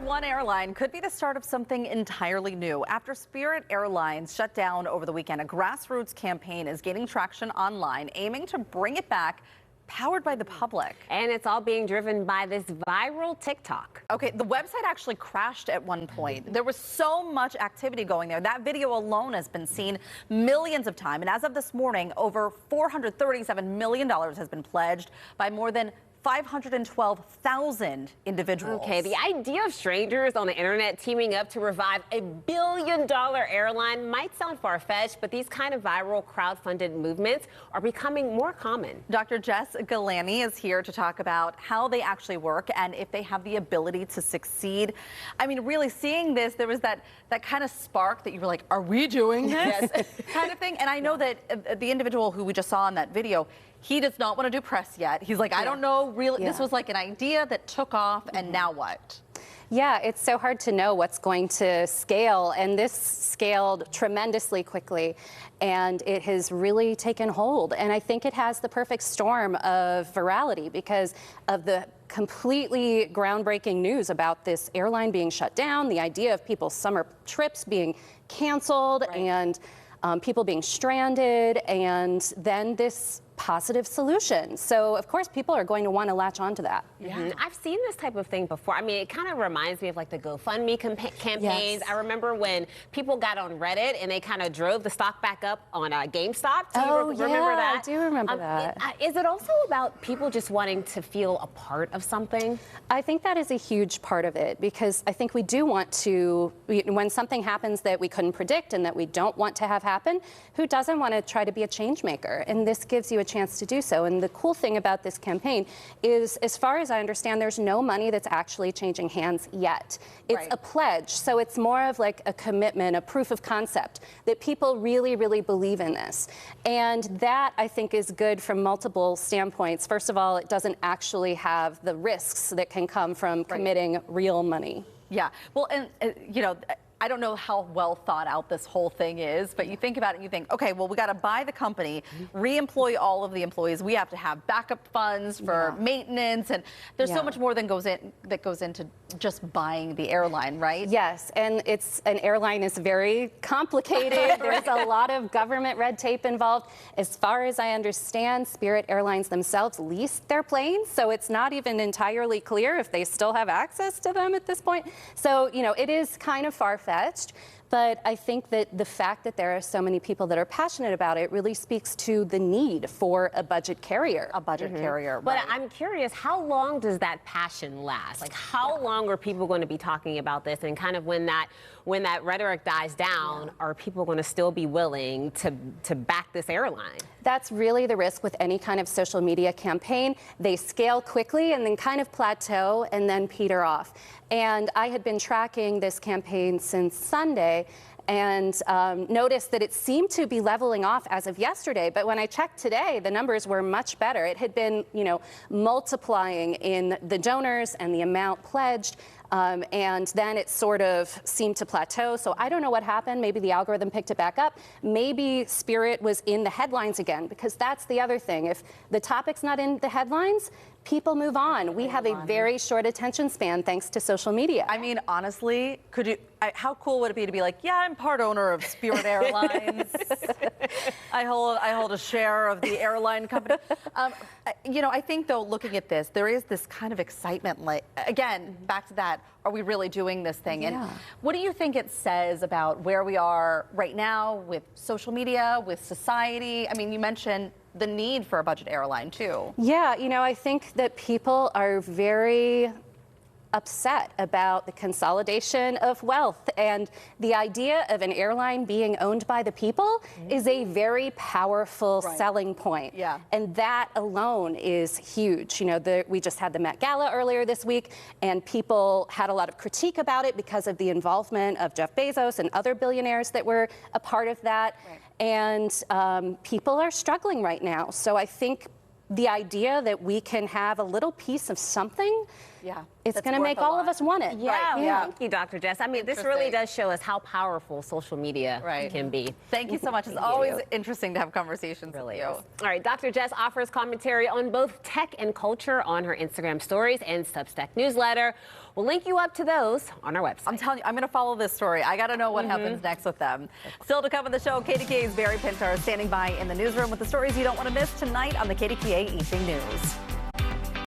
one airline could be the start of something entirely new. After Spirit Airlines shut down over the weekend, a Grassroots campaign is gaining traction online, aiming to bring it back, powered by the public. And it's all being driven by this viral TikTok. Okay, the website actually crashed at one point. There was so much activity going there. That video alone has been seen millions of times. And as of this morning, over $437 million has been pledged by more than 512,000 individuals. Okay, the idea of strangers on the internet teaming up to revive a billion-dollar airline might sound far-fetched, but these kind of viral crowd-funded movements are becoming more common. Dr. Jess Galani is here to talk about how they actually work and if they have the ability to succeed. I mean, really seeing this, there was that kind of spark that you were like, are we doing this? kind of thing. And I know that the individual who we just saw in that video, he does not want to do press yet. He's like, I don't know, really. This was like an idea that took off, and now what? Yeah, it's so hard to know what's going to scale, and this scaled tremendously quickly, and it has really taken hold. And I think it has the perfect storm of virality because of the completely groundbreaking news about this airline being shut down, the idea of people's summer trips being canceled, and people being stranded, and then this positive solution. So of course people are going to want to latch on to that. I've seen this type of thing before. I mean, it kind of reminds me of like the GoFundMe campaigns. I remember when people got on Reddit and they kind of drove the stock back up on GameStop. Do you remember that? I do remember that. Is it also about people just wanting to feel a part of something? I think that is a huge part of it, because I think we do want to, when something happens that we couldn't predict and that we don't want to have happen, who doesn't want to try to be a change maker? And this gives you a chance to do so. And the cool thing about this campaign is, as far as I understand, there's no money that's actually changing hands yet. It's a pledge. So it's more of like a commitment, a proof of concept that people really, really believe in this. And that, I think, is good from multiple standpoints. First of all, it doesn't actually have the risks that can come from committing real money. Yeah. Well, and you know, I don't know how well thought out this whole thing is, but you think about it and you think, okay, well, we got to buy the company, re-employ all of the employees. We have to have backup funds for maintenance, and there's so much more than goes into just buying the airline, right? Yes, and an airline is very complicated. There's a lot of government red tape involved. As far as I understand, Spirit Airlines themselves leased their planes, so it's not even entirely clear if they still have access to them at this point. So, you know, it is kind of far-fetched, but I think that the fact that there are so many people that are passionate about it really speaks to the need for a budget carrier. A budget carrier, But I'm curious, how long does that passion last? Like, how long are people going to be talking about this? And kind of when that rhetoric dies down, are people going to still be willing to back this airline? That's really the risk with any kind of social media campaign. They scale quickly and then kind of plateau and then peter off. And I had been tracking this campaign since Sunday and noticed that it seemed to be leveling off as of yesterday. But when I checked today, the numbers were much better. It had been, you know, multiplying in the donors and the amount pledged. And then it sort of seemed to plateau. So I don't know what happened. Maybe the algorithm picked it back up. Maybe Spirit was in the headlines again, because that's the other thing. If the topic's not in the headlines, people move on. We have a very short attention span thanks to social media. I mean, honestly, how cool would it be to be like, yeah, I'm part owner of Spirit Airlines. I hold a share of the airline company. You know, I think, though, looking at this, there is this kind of excitement, like, again, back to that, are we really doing this thing? And what do you think it says about where we are right now with social media, with society? I mean, you mentioned the need for a budget airline, too. Yeah, you know, I think that people are very upset about the consolidation of wealth, and the idea of an airline being owned by the people is a very powerful selling point. And that alone is huge. You know, we just had the Met Gala earlier this week, and people had a lot of critique about it because of the involvement of Jeff Bezos and other billionaires that were a part of that. And people are struggling right now. So I think the idea that we can have a little piece of something it's going to make all of us want it. Thank you, Dr. Jess. I mean, this really does show us how powerful social media can be. Thank you so much. It's always interesting to have conversations with you. All right, Dr. Jess offers commentary on both tech and culture on her Instagram stories and Substack newsletter. We'll link you up to those on our website. I'm telling you, I'm going to follow this story. I got to know what happens next with them. Still to come on the show, KDKA's Barry Pintar standing by in the newsroom with the stories you don't want to miss tonight on the KDKA Evening News.